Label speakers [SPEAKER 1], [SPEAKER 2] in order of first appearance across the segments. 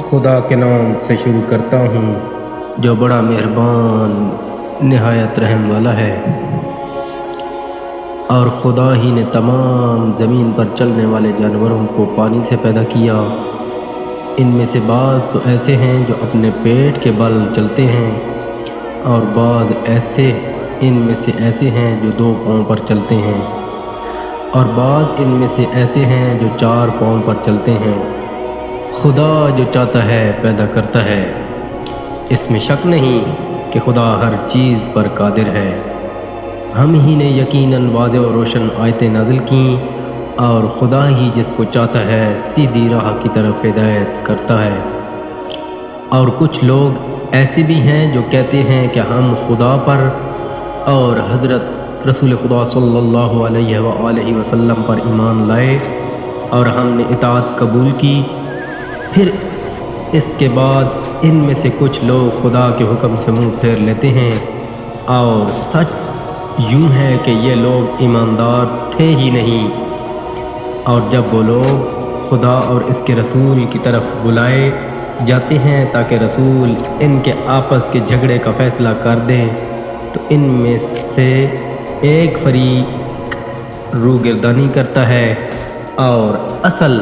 [SPEAKER 1] خدا کے نام سے شروع کرتا ہوں جو بڑا مہربان نہایت رحم والا ہے۔ اور خدا ہی نے تمام زمین پر چلنے والے جانوروں کو پانی سے پیدا کیا۔ ان میں سے بعض تو ایسے ہیں جو اپنے پیٹ کے بل چلتے ہیں، اور بعض ایسے ان میں سے ایسے ہیں جو 2 پاؤں پر چلتے ہیں، اور بعض ان میں سے ایسے ہیں جو 4 پاؤں پر چلتے ہیں۔ خدا جو چاہتا ہے پیدا کرتا ہے، اس میں شک نہیں کہ خدا ہر چیز پر قادر ہے۔ ہم ہی نے یقیناً واضح و روشن آیتیں نازل کیں، اور خدا ہی جس کو چاہتا ہے سیدھی راہ کی طرف ہدایت کرتا ہے۔ اور کچھ لوگ ایسے بھی ہیں جو کہتے ہیں کہ ہم خدا پر اور حضرت رسول خدا صلی اللہ علیہ وآلہ وسلم پر ایمان لائے، اور ہم نے اطاعت قبول کی۔ پھر اس کے بعد ان میں سے کچھ لوگ خدا کے حکم سے منہ پھیر لیتے ہیں، اور سچ یوں ہے کہ یہ لوگ ایماندار تھے ہی نہیں۔ اور جب وہ لوگ خدا اور اس کے رسول کی طرف بلائے جاتے ہیں تاکہ رسول ان کے آپس کے جھگڑے کا فیصلہ کر دیں، تو ان میں سے ایک فریق روگردانی کرتا ہے، اور اصل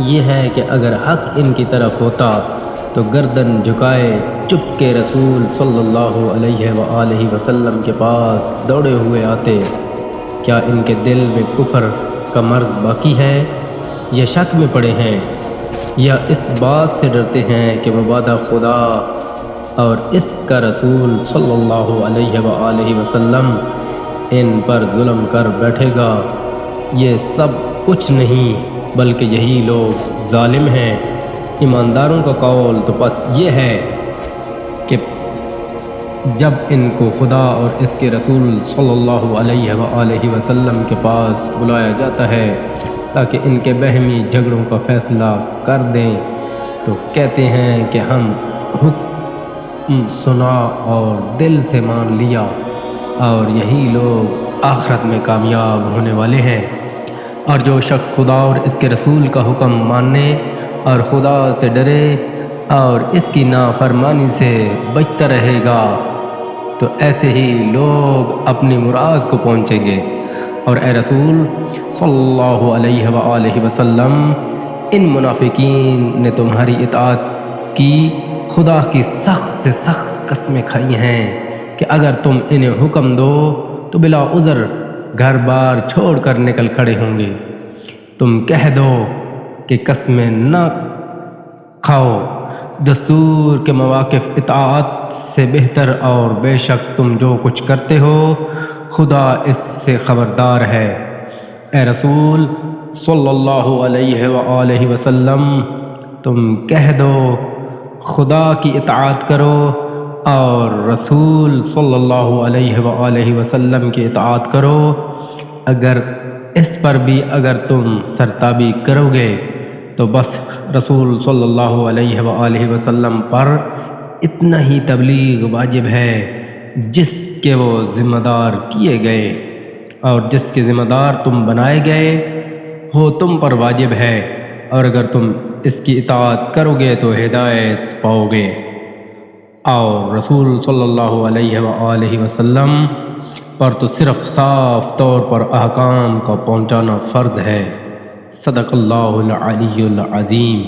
[SPEAKER 1] یہ ہے کہ اگر حق ان کی طرف ہوتا تو گردن جھکائے چپ کے رسول صلی اللہ علیہ وآلہ وسلم کے پاس دوڑے ہوئے آتے۔ کیا ان کے دل میں کفر کا مرض باقی ہے، یا شک میں پڑے ہیں، یا اس بات سے ڈرتے ہیں کہ مبادا خدا اور اس کا رسول صلی اللہ علیہ وآلہ وسلم ان پر ظلم کر بیٹھے گا؟ یہ سب کچھ نہیں بلکہ یہی لوگ ظالم ہیں۔ ایمانداروں کا قول تو بس یہ ہے کہ جب ان کو خدا اور اس کے رسول صلی اللہ علیہ وآلہ وسلم کے پاس بلایا جاتا ہے تاکہ ان کے باہمی جھگڑوں کا فیصلہ کر دیں، تو کہتے ہیں کہ ہم حکم سنا اور دل سے مان لیا، اور یہی لوگ آخرت میں کامیاب ہونے والے ہیں۔ اور جو شخص خدا اور اس کے رسول کا حکم ماننے اور خدا سے ڈرے اور اس کی نافرمانی سے بچتا رہے گا، تو ایسے ہی لوگ اپنی مراد کو پہنچیں گے۔ اور اے رسول صلی اللہ علیہ وآلہ وسلم، ان منافقین نے تمہاری اطاعت کی خدا کی سخت سے سخت قسمیں کھائی ہیں کہ اگر تم انہیں حکم دو تو بلا عذر گھر بار چھوڑ کر نکل کھڑے ہوں گے۔ تم کہہ دو کہ قسمیں نہ کھاؤ، دستور کے مواقف اطاعت سے بہتر، اور بے شک تم جو کچھ کرتے ہو خدا اس سے خبردار ہے۔ اے رسول صلی اللہ علیہ وآلہ وسلم، تم کہہ دو خدا کی اطاعت کرو اور رسول صلی اللہ علیہ وآلہ وسلم کی اطاعت کرو۔ اگر اس پر بھی اگر تم سرتابی کرو گے تو بس رسول صلی اللہ علیہ وآلہ وسلم پر اتنا ہی تبلیغ واجب ہے جس کے وہ ذمہ دار کیے گئے، اور جس کے ذمہ دار تم بنائے گئے ہو تم پر واجب ہے، اور اگر تم اس کی اطاعت کرو گے تو ہدایت پاؤ گے۔ اور رسول صلی اللہ علیہ وآلہ وسلم پر تو صرف صاف طور پر احکام کا پہنچانا فرض ہے۔ صدق اللہ العلی العظیم۔